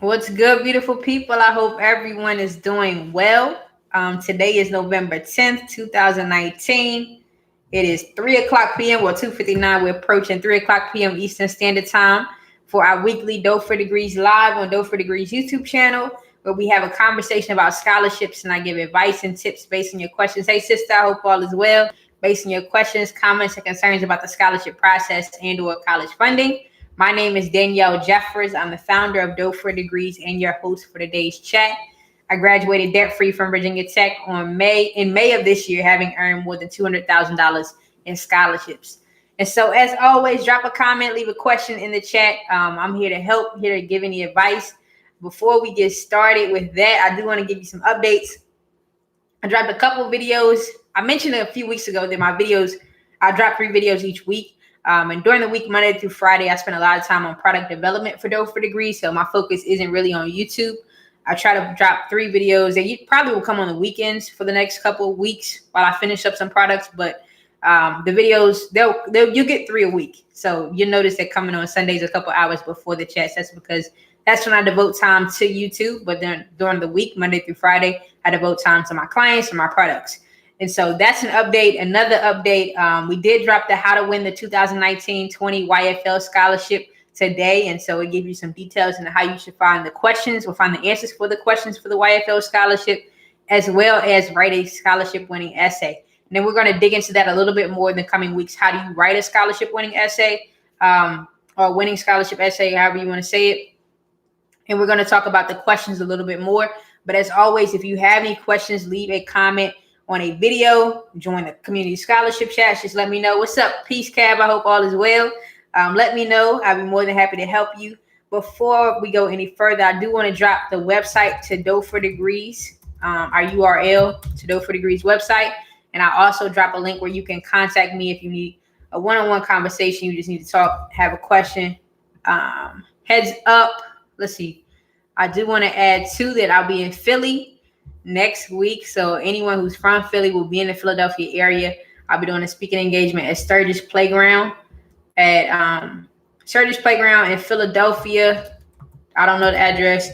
What's good, beautiful people? I hope everyone is doing well. Today is November 10th, 2019. It is 3 o'clock p.m. Well, 2:59. We're approaching 3 o'clock p.m. Eastern Standard Time for our weekly Dope for Degrees live on Dope for Degrees YouTube channel, where we have a conversation about scholarships and I give advice and tips based on your questions. Hey, sister, I hope all is well. Based on your questions, comments, and concerns about the scholarship process and/or college funding. My name is Danielle Jeffers. I'm the founder of Dope for Degrees and your host for today's chat. I graduated debt-free from Virginia Tech in May of this year, having earned more than $200,000 in scholarships. And so, as always, drop a comment, leave a question in the chat. I'm here to help, here to give any advice. Before we get started with that, I do want to give you some updates. I dropped a couple videos. I mentioned a few weeks ago that my videos, I drop 3 videos each week. And during the week, Monday through Friday, I spend a lot of time on product development for Dope for Degrees. So my focus isn't really on YouTube. I try to drop 3 videos that you probably will come on the weekends for the next couple of weeks while I finish up some products. But the videos, you get 3 a week. So you'll notice they're coming on Sundays a couple hours before the chats. That's because that's when I devote time to YouTube. But then during the week, Monday through Friday, I devote time to my clients and my products. And so that's an update. Another update, we did drop the How to Win the 2019-20 YFL Scholarship today. And so it gives you some details on how you should find the questions. We'll find the answers for the questions for the YFL Scholarship, as well as write a scholarship winning essay. And then we're going to dig into that a little bit more in the coming weeks. How do you write a scholarship winning essay or winning scholarship essay, however you want to say it. And we're going to talk about the questions a little bit more. But as always, if you have any questions, leave a comment on a video, join the community scholarship chat. Just let me know. What's up? Peace, Cab. I hope all is well. Let me know. I'll be more than happy to help you. Before we go any further, I do want to drop the website to Dope for Degrees, our URL to Dope for Degrees website. And I also drop a link where you can contact me if you need a one-on-one conversation. You just need to talk, have a question. Heads up. Let's see. I do want to add too that I'll be in Philly next week. So anyone who's from Philly will be in the Philadelphia area. I'll be doing a speaking engagement at Sturgis Playground in Philadelphia. I don't know the address.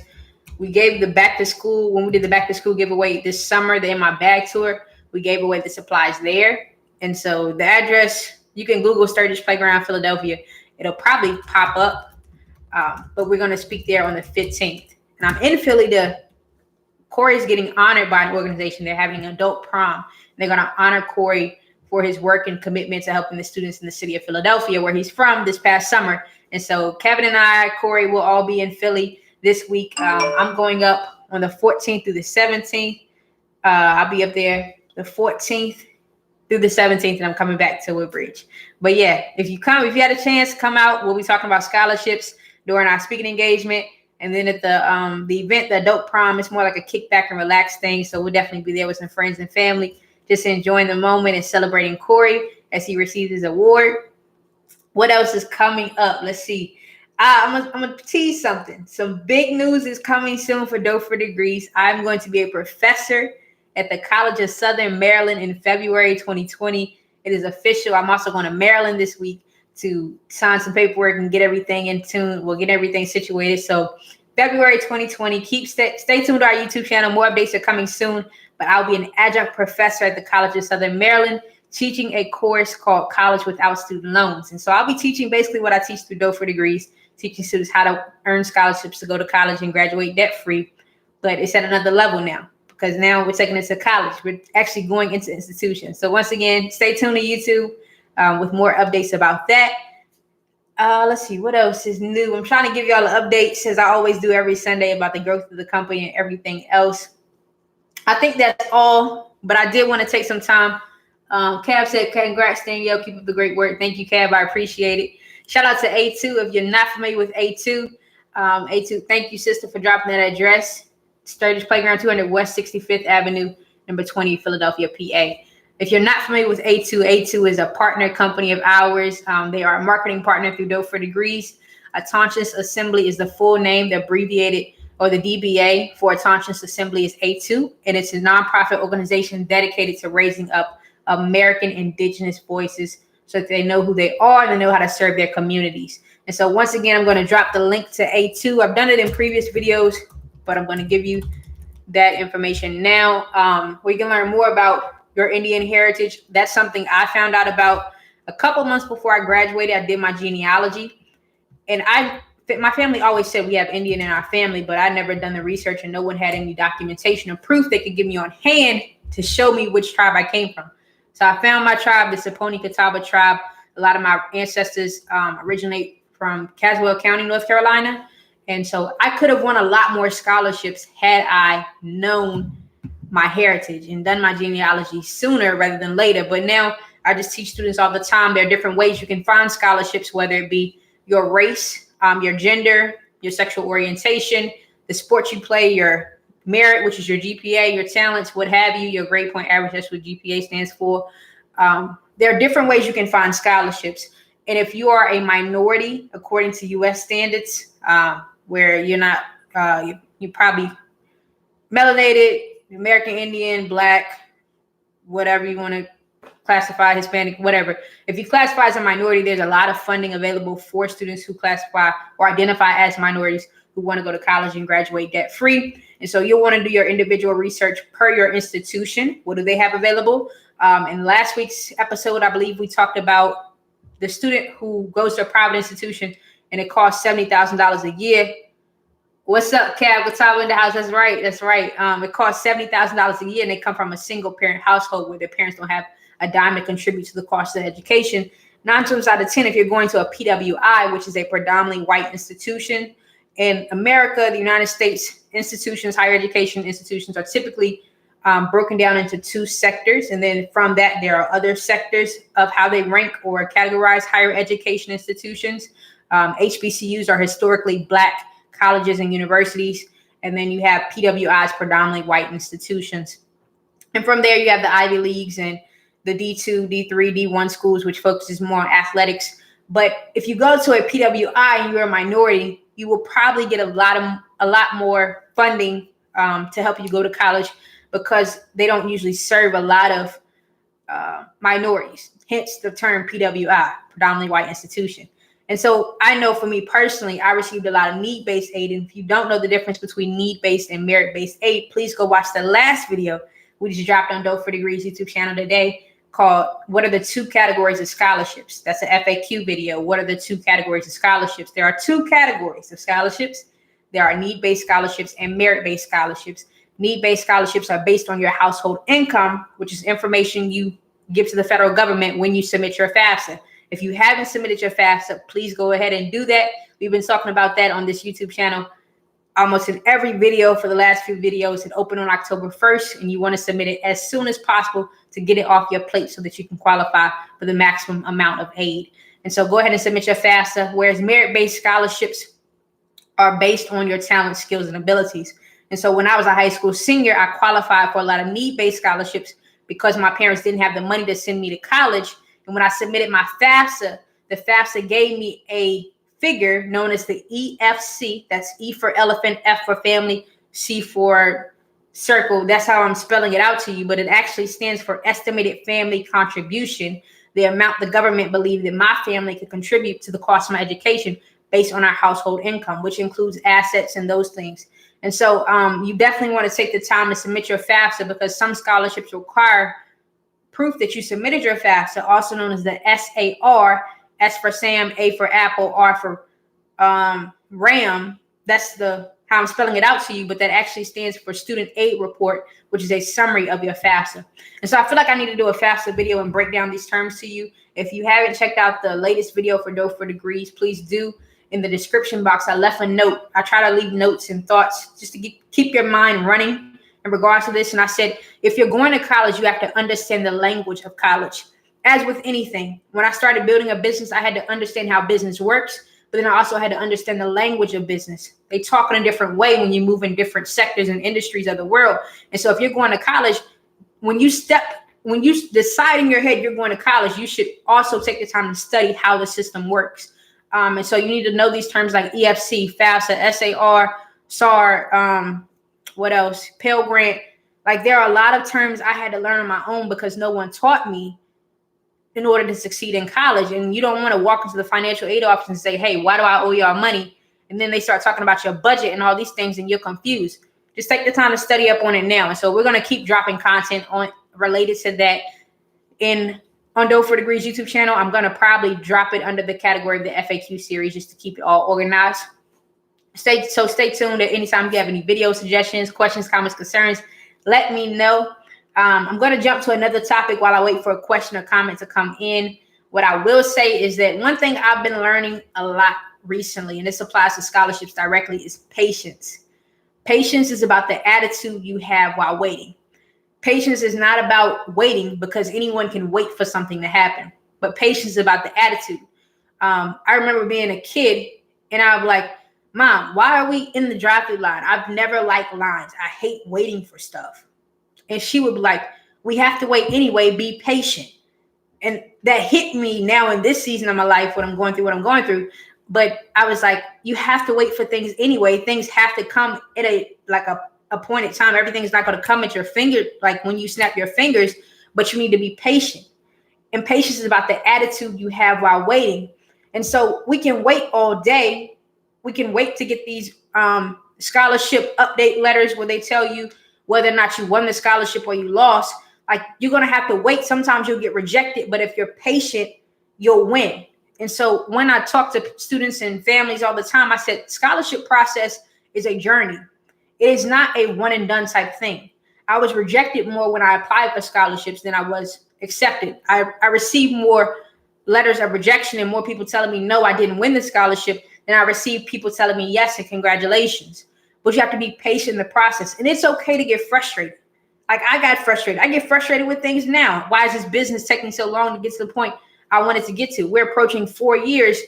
We gave the back to school, when we did the back to school giveaway this summer, the In My Bag tour, we gave away the supplies there. And so the address, you can Google Sturgis Playground, Philadelphia. It'll probably pop up. But we're going to speak there on the 15th. And I'm in Philly Corey's getting honored by an organization. They're having an adult prom. They're going to honor Corey for his work and commitment to helping the students in the city of Philadelphia, where he's from, this past summer. And so Kevin and I, Corey, will all be in Philly this week. I'm going up on the 14th through the 17th. I'll be up there the 14th through the 17th, and I'm coming back to Woodbridge. But yeah, if you had a chance, come out. We'll be talking about scholarships during our speaking engagement. And then at the event, the adult prom, it's more like a kickback and relax thing. So we'll definitely be there with some friends and family, just enjoying the moment and celebrating Corey as he receives his award. What else is coming up? Let's see. I'm gonna tease something. Some big news is coming soon for Dope for Degrees. I'm going to be a professor at the College of Southern Maryland in February 2020. It is official. I'm also going to Maryland this week to sign some paperwork and get everything in tune. We'll get everything situated. So February 2020, stay tuned to our YouTube channel. More updates are coming soon, but I'll be an adjunct professor at the College of Southern Maryland, teaching a course called College Without Student Loans. And so I'll be teaching basically what I teach through Dope for Degrees, teaching students how to earn scholarships to go to college and graduate debt-free. But it's at another level now, because now we're taking it to college. We're actually going into institutions. So once again, stay tuned to YouTube with more updates about that. Let's see, what else is new? I'm trying to give y'all an update, as I always do every Sunday, about the growth of the company and everything else. I think that's all, but I did want to take some time. Cab said, congrats, Danielle. Keep up the great work. Thank you, Cab. I appreciate it. Shout out to A2. If you're not familiar with A2, thank you, sister, for dropping that address. Sturgis Playground, 200 West 65th Avenue, number 20, Philadelphia, PA. If you're not familiar with A2, A2 is a partner company of ours. They are a marketing partner through Dope for Degrees. Auchtoctones Assembly is the full name. The abbreviated, or the DBA for Auchtoctones Assembly, is A2, and it's a nonprofit organization dedicated to raising up American indigenous voices so that they know who they are and they know how to serve their communities. And so once again, I'm going to drop the link to A2. I've done it in previous videos, but I'm going to give you that information now, where you can learn more about your Indian heritage. That's something I found out about a couple months before I graduated. I did my genealogy, and my family always said we have Indian in our family, but I never done the research, and no one had any documentation or proof they could give me on hand to show me which tribe I came from. So I found my tribe, the Saponi Catawba tribe. A lot of my ancestors originate from Caswell County, North Carolina. And so I could have won a lot more scholarships had I known my heritage and done my genealogy sooner rather than later. But now I just teach students all the time. There are different ways you can find scholarships, whether it be your race, your gender, your sexual orientation, the sport you play, your merit, which is your GPA, your talents, what have you, your grade point average. That's what GPA stands for. There are different ways you can find scholarships. And if you are a minority, according to U.S. standards, where you're not, you're probably melanated, American Indian, Black, whatever you want to classify, Hispanic, whatever. If you classify as a minority, there's a lot of funding available for students who classify or identify as minorities who want to go to college and graduate debt free. And so you'll want to do your individual research per your institution. What do they have available? In last week's episode, I believe we talked about the student who goes to a private institution and it costs $70,000 a year. What's up, Cab? Gataba in the house. That's right. That's right. It costs $70,000 a year, and they come from a single parent household where their parents don't have a dime to contribute to the cost of education. 9 times out of 10, if you're going to a PWI, which is a predominantly white institution in America, the United States, institutions, higher education institutions are typically broken down into 2 sectors. And then from that, there are other sectors of how they rank or categorize higher education institutions. HBCUs are historically Black colleges and universities. And then you have PWIs, predominantly white institutions. And from there, you have the Ivy Leagues and the D2, D3, D1 schools, which focuses more on athletics. But if you go to a PWI and you're a minority, you will probably get a lot more funding to help you go to college, because they don't usually serve a lot of minorities, hence the term PWI, predominantly white institution. And so I know for me personally, I received a lot of need-based aid. And if you don't know the difference between need-based and merit-based aid, please go watch the last video we just dropped on Dope for Degrees YouTube channel today, called What are the 2 categories of scholarships? That's an FAQ video. What are the 2 categories of scholarships? There are 2 categories of scholarships. There are need-based scholarships and merit-based scholarships. Need-based scholarships are based on your household income, which is information you give to the federal government when you submit your FAFSA. If you haven't submitted your FAFSA, please go ahead and do that. We've been talking about that on this YouTube channel almost in every video for the last few videos. It opened on October 1st, and you want to submit it as soon as possible to get it off your plate so that you can qualify for the maximum amount of aid. And so go ahead and submit your FAFSA, whereas merit-based scholarships are based on your talent, skills, and abilities. And so when I was a high school senior, I qualified for a lot of need-based scholarships because my parents didn't have the money to send me to college. And when I submitted my FAFSA, the FAFSA gave me a figure known as the EFC. That's E for elephant, F for family, C for circle. That's how I'm spelling it out to you. But it actually stands for estimated family contribution, the amount the government believed that my family could contribute to the cost of my education based on our household income, which includes assets and those things. And so you definitely want to take the time to submit your FAFSA, because some scholarships require proof that you submitted your FAFSA, also known as the SAR, S for Sam, A for Apple, R for RAM. That's how I'm spelling it out to you, but that actually stands for Student Aid Report, which is a summary of your FAFSA. And so I feel like I need to do a FAFSA video and break down these terms to you. If you haven't checked out the latest video for Dope for Degrees, please do. In the description box, I left a note. I try to leave notes and thoughts just to keep your mind running in regards to this. And I said, if you're going to college, you have to understand the language of college. As with anything, when I started building a business, I had to understand how business works, but then I also had to understand the language of business. They talk in a different way when you move in different sectors and industries of the world. And so if you're going to college, when you decide in your head you're going to college, you should also take the time to study how the system works. And so you need to know these terms like EFC, FAFSA, SAR, SAR, what else? Pell Grant. Like, there are a lot of terms I had to learn on my own because no one taught me in order to succeed in college. And you don't want to walk into the financial aid office and say, hey, why do I owe y'all money? And then they start talking about your budget and all these things and you're confused. Just take the time to study up on it now. And so we're going to keep dropping content on related to that on Dope for Degrees YouTube channel. I'm going to probably drop it under the category of the FAQ series just to keep it all organized. Stay tuned. At any time you have any video suggestions, questions, comments, concerns, let me know. I'm going to jump to another topic while I wait for a question or comment to come in. What I will say is that one thing I've been learning a lot recently, and this applies to scholarships directly, is patience. Patience is about the attitude you have while waiting. Patience is not about waiting because anyone can wait for something to happen, but patience is about the attitude. I remember being a kid and I was like, Mom, why are we in the drive-thru line? I've never liked lines. I hate waiting for stuff. And she would be like, we have to wait anyway, be patient. And that hit me now in this season of my life when I'm going through what I'm going through. But I was like, you have to wait for things anyway. Things have to come at a appointed time. Everything's not going to come at your finger, like when you snap your fingers, but you need to be patient. And patience is about the attitude you have while waiting. And so we can wait all day. We can wait to get these scholarship update letters where they tell you whether or not you won the scholarship or you lost. Like, you're going to have to wait. Sometimes you'll get rejected, but if you're patient, you'll win. And so when I talk to students and families all the time, I said, scholarship process is a journey. It is not a one and done type thing. I was rejected more when I applied for scholarships than I was accepted. I received more letters of rejection and more people telling me, no, I didn't win the scholarship, than I received people telling me, yes, and congratulations. But you have to be patient in the process. And it's okay to get frustrated. Like, I got frustrated. I get frustrated with things now. Why is this business taking so long to get to the point I wanted to get to? We're approaching 4 years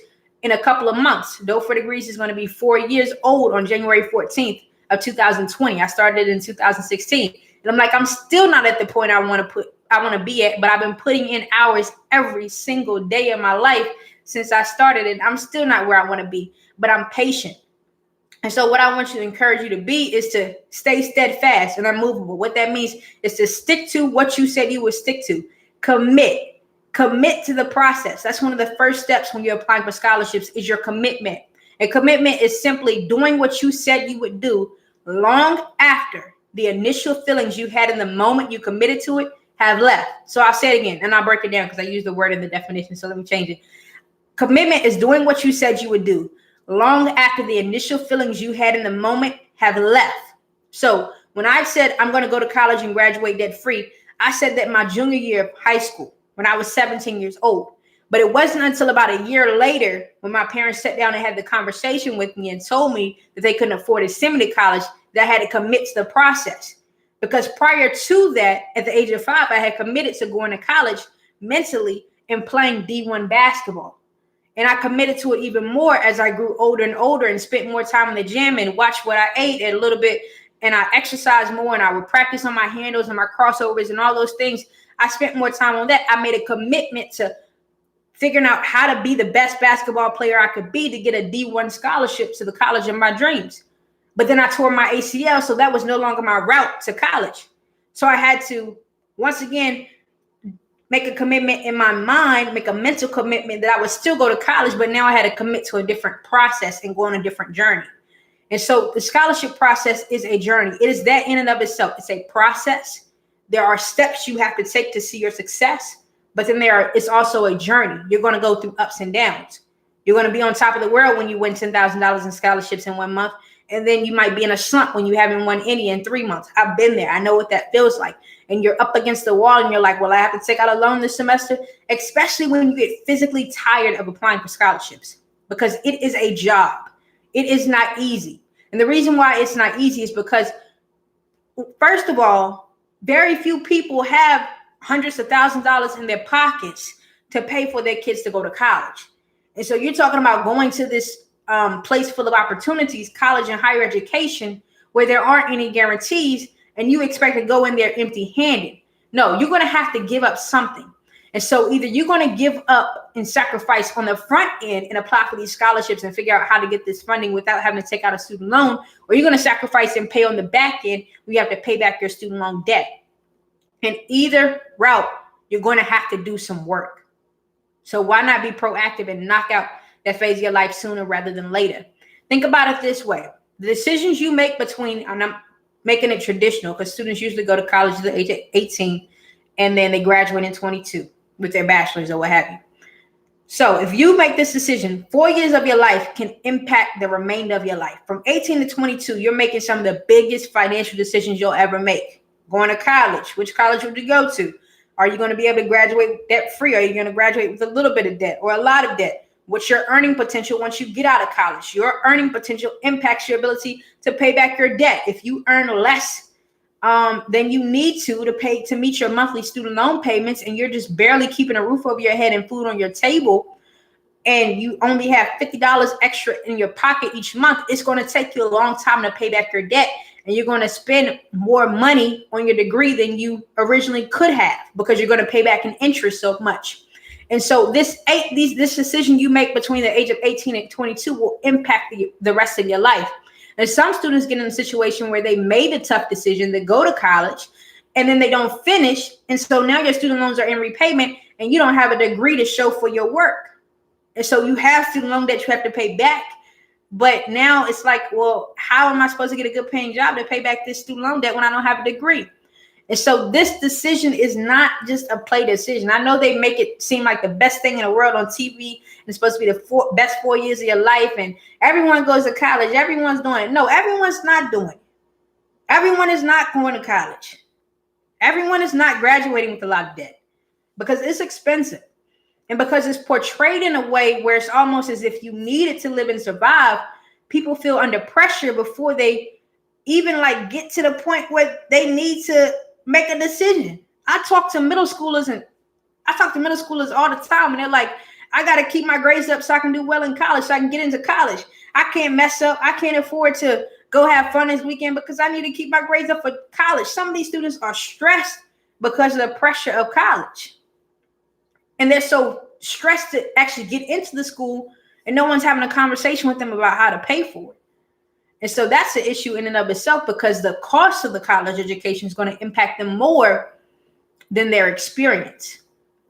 in a couple of months. Dope for Degrees is going to be 4 years old on January 14th of 2020. I started in 2016. And I'm like, I'm still not at the point I want to be at, but I've been putting in hours every single day of my life since I started, and I'm still not where I want to be, but I'm patient. And so what I want you to encourage you to be is to stay steadfast and unmovable. What that means is to stick to what you said you would stick to. Commit to the process. That's one of the first steps when you're applying for scholarships, is your commitment. And commitment is simply doing what you said you would do long after the initial feelings you had in the moment you committed to it have left. So I'll say it again, and I'll break it down because I use the word in the definition. So let me change it. Commitment is doing what you said you would do long after the initial feelings you had in the moment have left. So when I said I'm going to go to college and graduate debt free, I said that my junior year of high school when I was 17 years old. But it wasn't until about a year later when my parents sat down and had the conversation with me and told me that they couldn't afford to send me to college that I had to commit to the process. Because prior to that, at the age of 5, I had committed to going to college mentally and playing D1 basketball. And I committed to it even more as I grew older and older and spent more time in the gym and watched what I ate a little bit. And I exercised more and I would practice on my handles and my crossovers and all those things. I spent more time on that. I made a commitment to figuring out how to be the best basketball player I could be to get a D1 scholarship to the college of my dreams. But then I tore my ACL, so that was no longer my route to college. So I had to, once again, make a commitment in my mind, make a mental commitment that I would still go to college, but now I had to commit to a different process and go on a different journey. And so the scholarship process is a journey. It is that in and of itself. It's a process. There are steps you have to take to see your success, but then it's also a journey. You're going to go through ups and downs. You're going to be on top of the world when you win $10,000 in scholarships in 1 month. And then you might be in a slump when you haven't won any in 3 months. I've been there. I know what that feels like. And you're up against the wall and you're like, well, I have to take out a loan this semester, especially when you get physically tired of applying for scholarships, because it is a job. It is not easy. And the reason why it's not easy is because, first of all, very few people have hundreds of thousands of dollars in their pockets to pay for their kids to go to college. And so you're talking about going to this place full of opportunities, college and higher education, where there aren't any guarantees, and you expect to go in there empty-handed. No, you're going to have to give up something. And so either you're going to give up and sacrifice on the front end and apply for these scholarships and figure out how to get this funding without having to take out a student loan, or you're going to sacrifice and pay on the back end where you have to pay back your student loan debt. In either route, you're going to have to do some work. So why not be proactive and knock out that phase of your life sooner rather than later? Think about it this way. The decisions you make between, and I'm making it traditional because students usually go to college at the age of 18 and then they graduate in 22 with their bachelor's or what have you. So if you make this decision, 4 years of your life can impact the remainder of your life. From 18 to 22, you're making some of the biggest financial decisions you'll ever make. Going to college, which college would you go to? Are you going to be able to graduate debt free? Are you going to graduate with a little bit of debt or a lot of debt? What's your earning potential once you get out of college? Your earning potential impacts your ability to pay back your debt. If you earn less than you need to meet your monthly student loan payments, and you're just barely keeping a roof over your head and food on your table, and you only have $50 extra in your pocket each month, it's going to take you a long time to pay back your debt. And you're going to spend more money on your degree than you originally could have because you're going to pay back in interest so much. And so this decision you make between the age of 18 and 22 will impact the rest of your life. And some students get in a situation where they made a tough decision to go to college and then they don't finish. And so now your student loans are in repayment and you don't have a degree to show for your work. And so you have student loan that you have to pay back. But now it's like, well, how am I supposed to get a good paying job to pay back this student loan debt when I don't have a degree? And so this decision is not just a play decision. I know they make it seem like the best thing in the world on TV. And it's supposed to be the best 4 years of your life. And everyone goes to college. Everyone's doing it. No, everyone's not doing it. Everyone is not going to college. Everyone is not graduating with a lot of debt because it's expensive. And because it's portrayed in a way where it's almost as if you need it to live and survive, people feel under pressure before they even like get to the point where they need to make a decision. I talk to middle schoolers all the time, and they're like, I got to keep my grades up so I can do well in college, so I can get into college. I can't mess up. I can't afford to go have fun this weekend because I need to keep my grades up for college. Some of these students are stressed because of the pressure of college. And they're so stressed to actually get into the school, and no one's having a conversation with them about how to pay for it. And so that's the issue in and of itself, because the cost of the college education is going to impact them more than their experience.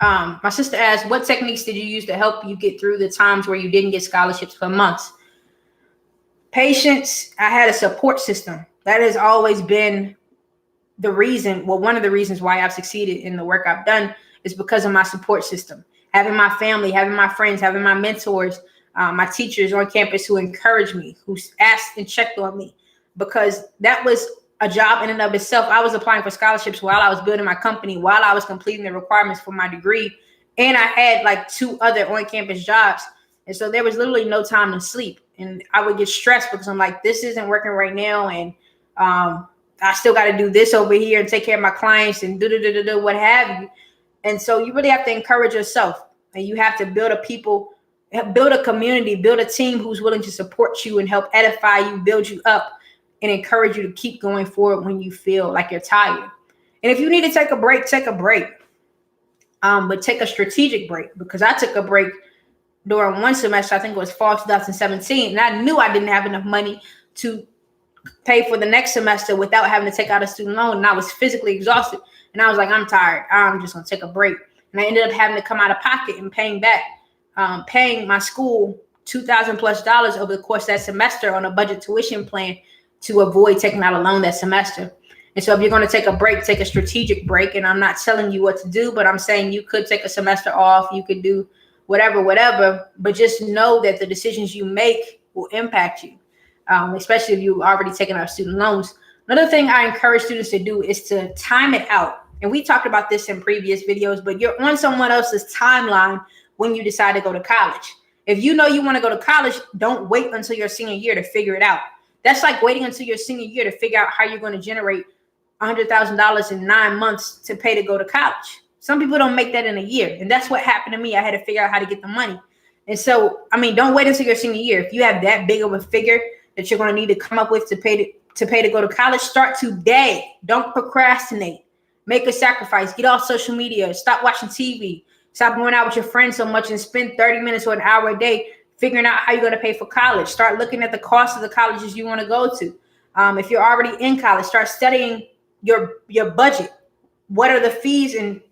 My sister asked, what techniques did you use to help you get through the times where you didn't get scholarships for months? Patience. I had a support system. That has always been the reason, well, one of the reasons why I've succeeded in the work I've done is because of my support system. Having my family, having my friends, having my mentors, my teachers on campus who encouraged me, who asked and checked on me, because that was a job in and of itself. I was applying for scholarships while I was building my company, while I was completing the requirements for my degree. And I had like 2 other on-campus jobs. And so there was literally no time to sleep. And I would get stressed because I'm like, this isn't working right now. And I still got to do this over here and take care of my clients and what have you. And so you really have to encourage yourself, and you have to build a community, build a team who's willing to support you and help edify you, build you up, and encourage you to keep going forward when you feel like you're tired. And if you need to take a break, take a break. But take a strategic break, because I took a break during one semester, I think it was fall 2017, and I knew I didn't have enough money to pay for the next semester without having to take out a student loan. And I was physically exhausted. And I was like, I'm tired. I'm just going to take a break. And I ended up having to come out of pocket and paying my school $2,000+ over the course of that semester on a budget tuition plan to avoid taking out a loan that semester. And so if you're going to take a break, take a strategic break. And I'm not telling you what to do, but I'm saying you could take a semester off. You could do whatever. But just know that the decisions you make will impact you, especially if you've already taken out student loans. Another thing I encourage students to do is to time it out. And we talked about this in previous videos, but you're on someone else's timeline when you decide to go to college. If you know you want to go to college, don't wait until your senior year to figure it out. That's like waiting until your senior year to figure out how you're going to generate $100,000 in 9 months to pay to go to college. Some people don't make that in a year. And that's what happened to me. I had to figure out how to get the money. And so, don't wait until your senior year. If you have that big of a figure that you're going to need to come up with to pay to go to college, start today. Don't procrastinate. Make a sacrifice. Get off social media. Stop watching TV. Stop going out with your friends so much and spend 30 minutes or an hour a day figuring out how you're going to pay for college. Start looking at the cost of the colleges you want to go to. If you're already in college, start studying your budget. What are the fees and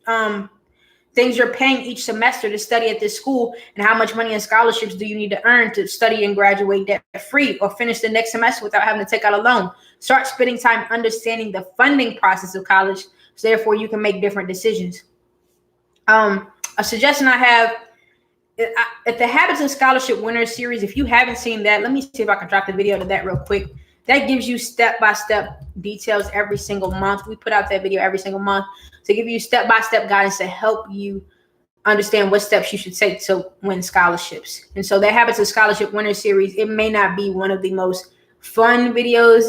things you're paying each semester to study at this school, and how much money in scholarships do you need to earn to study and graduate debt-free or finish the next semester without having to take out a loan. Start spending time understanding the funding process of college, so therefore you can make different decisions. A suggestion I have, at the Habits of Scholarship Winners series, if you haven't seen that, let me see if I can drop the video to that real quick. That gives you step-by-step details every single month. We put out that video every single month to give you step-by-step guidance to help you understand what steps you should take to win scholarships. And so that Habits of Scholarship Winner series, it may not be one of the most fun videos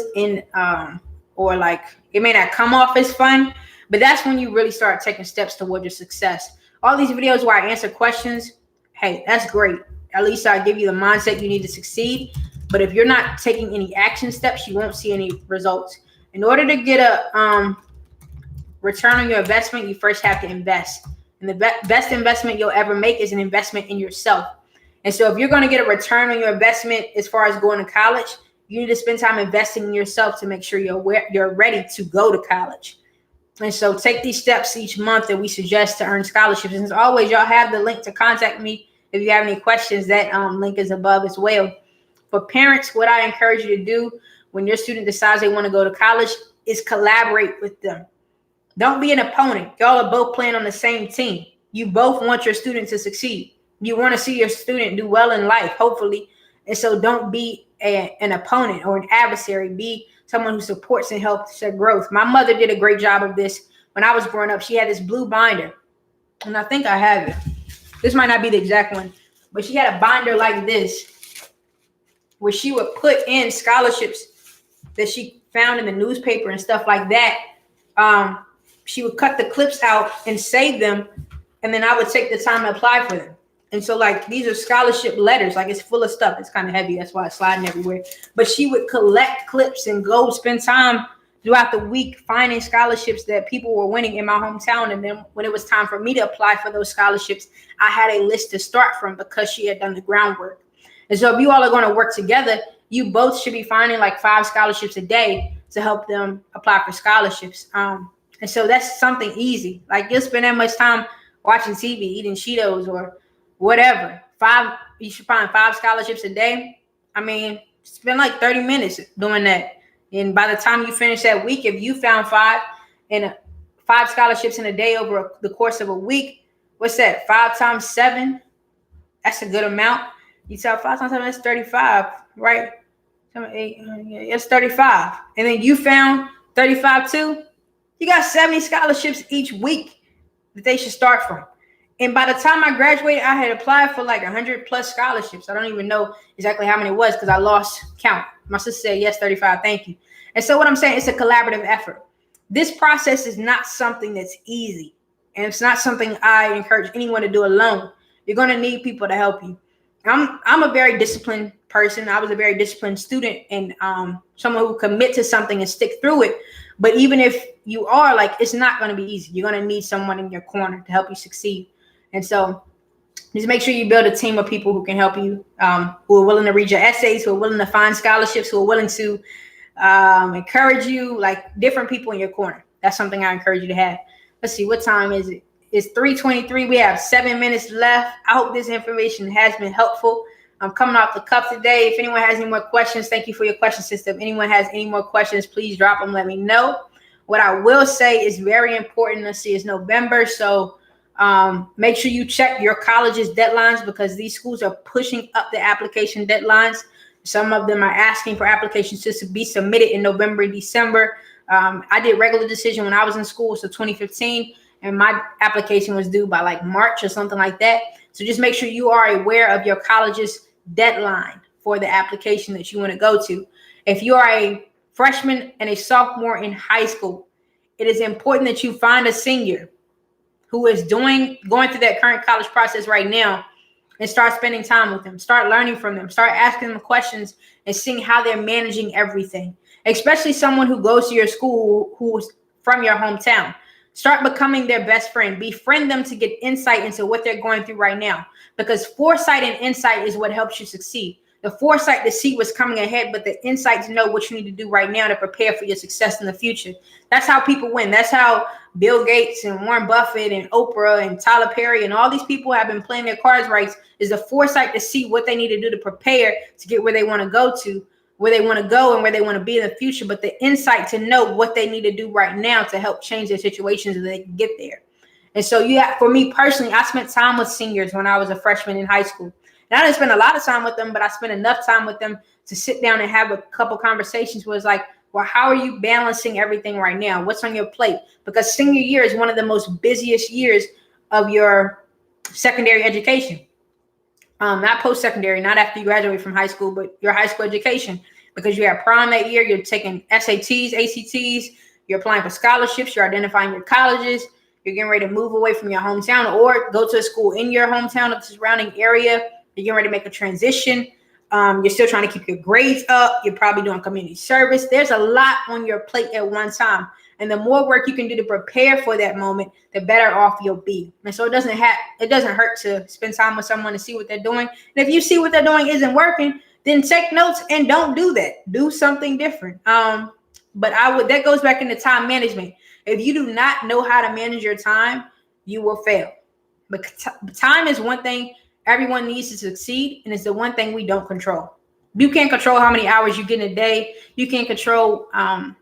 or like it may not come off as fun, but that's when you really start taking steps toward your success. All these videos where I answer questions, hey, that's great. At least I give you the mindset you need to succeed. But if you're not taking any action steps, you won't see any results. In order to get a return on your investment, you first have to invest. And the best investment you'll ever make is an investment in yourself. And so if you're going to get a return on your investment as far as going to college, you need to spend time investing in yourself to make sure you're ready to go to college. And so take these steps each month that we suggest to earn scholarships. And as always, y'all have the link to contact me if you have any questions. That link is above as well. For parents, what I encourage you to do when your student decides they want to go to college is collaborate with them. Don't be an opponent. Y'all are both playing on the same team. You both want your student to succeed. You want to see your student do well in life, hopefully. And so don't be an opponent or an adversary. Be someone who supports and helps their growth. My mother did a great job of this when I was growing up. She had this blue binder, and I think I have it. This might not be the exact one, but she had a binder like this where she would put in scholarships that she found in the newspaper and stuff like that. She would cut the clips out and save them, and then I would take the time to apply for them. And so, like, these are scholarship letters. Like, it's full of stuff. It's kind of heavy. That's why it's sliding everywhere. But she would collect clips and go spend time throughout the week finding scholarships that people were winning in my hometown. And then when it was time for me to apply for those scholarships, I had a list to start from because she had done the groundwork. And so if you all are going to work together, you both should be finding like 5 scholarships a day to help them apply for scholarships. And so that's something easy. Like, you'll spend that much time watching TV, eating Cheetos or whatever. You should find 5 scholarships a day. I mean, spend like 30 minutes doing that. And by the time you finish that week, if you found 5 scholarships in a day over the course of a week, what's that? 5 times 7? That's a good amount. You tell 5 times 7, that's 35, right? 8, it's 35. And then you found 35 too. You got 70 scholarships each week that they should start from. And by the time I graduated, I had applied for like 100 plus scholarships. I don't even know exactly how many it was because I lost count. My sister said, yes, 35, thank you. And so what I'm saying, it's a collaborative effort. This process is not something that's easy. And it's not something I encourage anyone to do alone. You're going to need people to help you. I'm a very disciplined person. I was a very disciplined student and someone who commit to something and stick through it. But even if you are, like, it's not going to be easy. You're going to need someone in your corner to help you succeed. And so just make sure you build a team of people who can help you, who are willing to read your essays, who are willing to find scholarships, who are willing to encourage you, like different people in your corner. That's something I encourage you to have. Let's see, what time is it? It's 3:23. We have 7 minutes left. I hope this information has been helpful. I'm coming off the cuff today. If anyone has any more questions, thank you for your question system. If anyone has any more questions, please drop them. Let me know. What I will say is very important. Let's see, it's November. So make sure you check your college's deadlines because these schools are pushing up the application deadlines. Some of them are asking for applications to be submitted in November and December. I did regular decision when I was in school, so 2015, and my application was due by like March or something like that. So just make sure you are aware of your college's deadline for the application that you want to go to. If you are a freshman and a sophomore in high school, it is important that you find a senior who is going through that current college process right now and start spending time with them, start learning from them, start asking them questions and seeing how they're managing everything, especially someone who goes to your school who's from your hometown. Start becoming their best friend. Befriend them to get insight into what they're going through right now, because foresight and insight is what helps you succeed. the foresight to see what's coming ahead, but the insight to know what you need to do right now to prepare for your success in the future. That's how people win. That's how Bill Gates and Warren Buffett and Oprah and Tyler Perry and all these people have been playing their cards right, is the foresight to see what they need to do to prepare to get where they want to go to, where they want to go and where they want to be in the future, but the insight to know what they need to do right now to help change their situations so they can get there. And so for me personally, I spent time with seniors when I was a freshman in high school. And I didn't spend a lot of time with them, but I spent enough time with them to sit down and have a couple conversations where it's like, well, how are you balancing everything right now? What's on your plate? Because senior year is one of the most busiest years of your secondary education. Not post-secondary, not after you graduate from high school, but your high school education, because you have prom that year, you're taking SATs, ACTs, you're applying for scholarships, you're identifying your colleges, you're getting ready to move away from your hometown or go to a school in your hometown or the surrounding area. You're getting ready to make a transition. You're still trying to keep your grades up. You're probably doing community service. There's a lot on your plate at one time. And the more work you can do to prepare for that moment, the better off you'll be. And so it doesn't hurt to spend time with someone to see what they're doing. And if you see what they're doing isn't working, then take notes and don't do that. Do something different. But that goes back into time management. If you do not know how to manage your time, you will fail. But time is one thing everyone needs to succeed, and it's the one thing we don't control. You can't control how many hours you get in a day. You can't control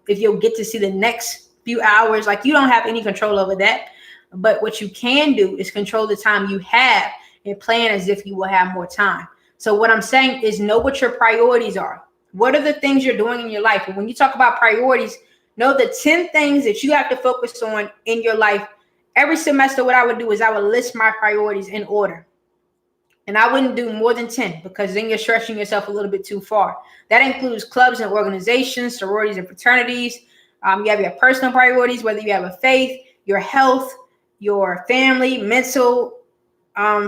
if you'll get to see the next few hours. Like, you don't have any control over that. But what you can do is control the time you have and plan as if you will have more time. So what I'm saying is, know what your priorities are. What are the things you're doing in your life? And when you talk about priorities, know the 10 things that you have to focus on in your life. Every semester, what I would do is I would list my priorities in order. And I wouldn't do more than 10, because then you're stretching yourself a little bit too far. That includes clubs and organizations, sororities and fraternities. You have your personal priorities, whether you have a faith, your health, your family, mental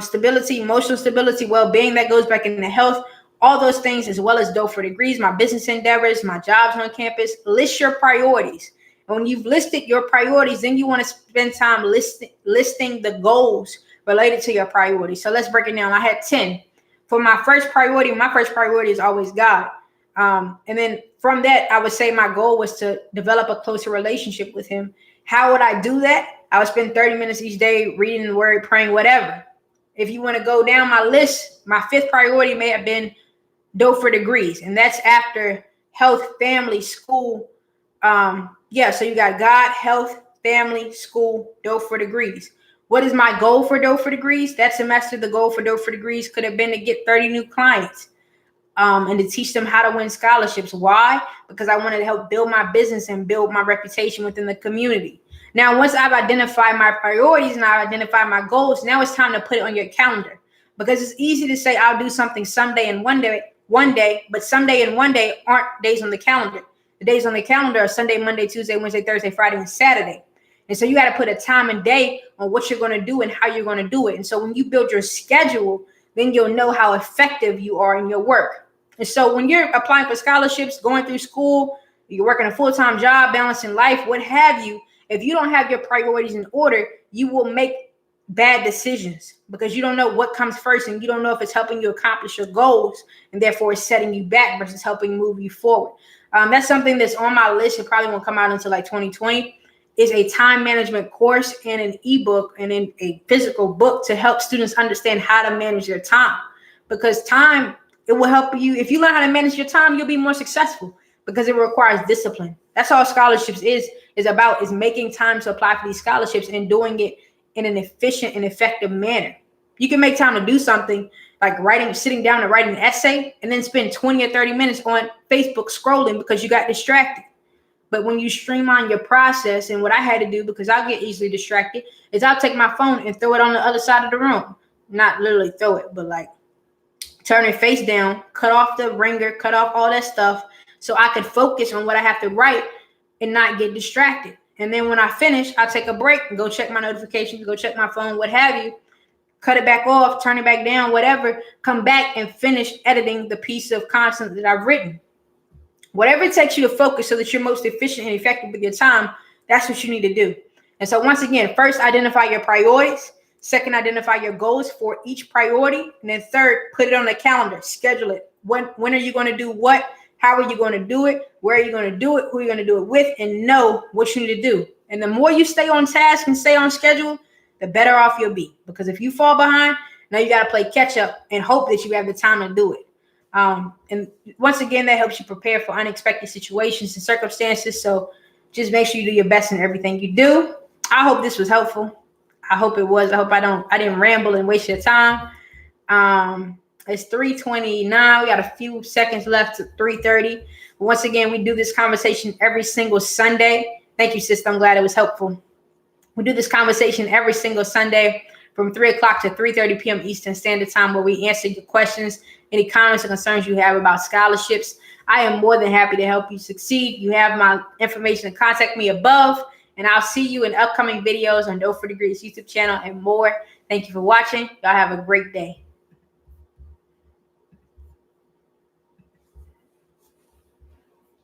stability, emotional stability, well-being. That goes back into health. All those things, as well as dough for degrees, my business endeavors, my jobs on campus. List your priorities. And when you've listed your priorities, then you want to spend time listing the goals related to your priorities. So let's break it down. I had 10. For my first priority is always God. And then from that, I would say my goal was to develop a closer relationship with him. How would I do that? I would spend 30 minutes each day reading the word, praying, whatever. If you want to go down my list, my 5th priority may have been dough for degrees. And that's after health, family, school. So you got God, health, family, school, dough for degrees. What is my goal for dough for degrees? That semester, the goal for dough for degrees could have been to get 30 new clients and to teach them how to win scholarships. Why? Because I wanted to help build my business and build my reputation within the community. Now, once I've identified my priorities and I've identified my goals, now it's time to put it on your calendar, because it's easy to say I'll do something someday and one day, but someday and one day aren't days on the calendar. The days on the calendar are Sunday, Monday, Tuesday, Wednesday, Thursday, Friday, and Saturday. And so you got to put a time and day on what you're going to do and how you're going to do it. And so when you build your schedule, then you'll know how effective you are in your work. And so when you're applying for scholarships, going through school, you're working a full-time job, balancing life, what have you, if you don't have your priorities in order, you will make bad decisions, because you don't know what comes first, and you don't know if it's helping you accomplish your goals, and therefore it's setting you back versus helping move you forward. That's something that's on my list. It probably won't come out until like 2020. Is a time management course and an ebook and in a physical book to help students understand how to manage their time. Because time, it will help you. If you learn how to manage your time, you'll be more successful, because it requires discipline. That's all scholarships is about, is making time to apply for these scholarships and doing it in an efficient and effective manner. You can make time to do something like sitting down and writing an essay, and then spend 20 or 30 minutes on Facebook scrolling because you got distracted. But when you streamline your process, and what I had to do, because I'll get easily distracted, is I'll take my phone and throw it on the other side of the room. Not literally throw it, but like turn it face down, cut off the ringer, cut off all that stuff, so I could focus on what I have to write and not get distracted. And then when I finish, I take a break and go check my notifications, go check my phone, what have you, cut it back off, turn it back down, whatever, come back and finish editing the piece of content that I've written. Whatever it takes you to focus so that you're most efficient and effective with your time, that's what you need to do. And so once again, first, identify your priorities. Second, identify your goals for each priority. And then third, put it on the calendar, schedule it, when are you going to do what, how are you going to do it, where are you going to do it, who are you going to do it with, and know what you need to do. And the more you stay on task and stay on schedule, the better off you'll be. Because if you fall behind, now you got to play catch up and hope that you have the time to do it. And once again, that helps you prepare for unexpected situations and circumstances. So just make sure you do your best in everything you do. I hope this was helpful. I hope it was. I hope I didn't ramble and waste your time. It's 3:29. We got a few seconds left to 3:30. Once again, we do this conversation every single Sunday. Thank you, sister. I'm glad it was helpful. We do this conversation every single Sunday from 3 o'clock to 3:30 p.m. Eastern Standard Time, where we answer your questions, any comments or concerns you have about scholarships. I am more than happy to help you succeed. You have my information to contact me above, and I'll see you in upcoming videos on Dope for Degrees YouTube channel and more. Thank you for watching. Y'all have a great day.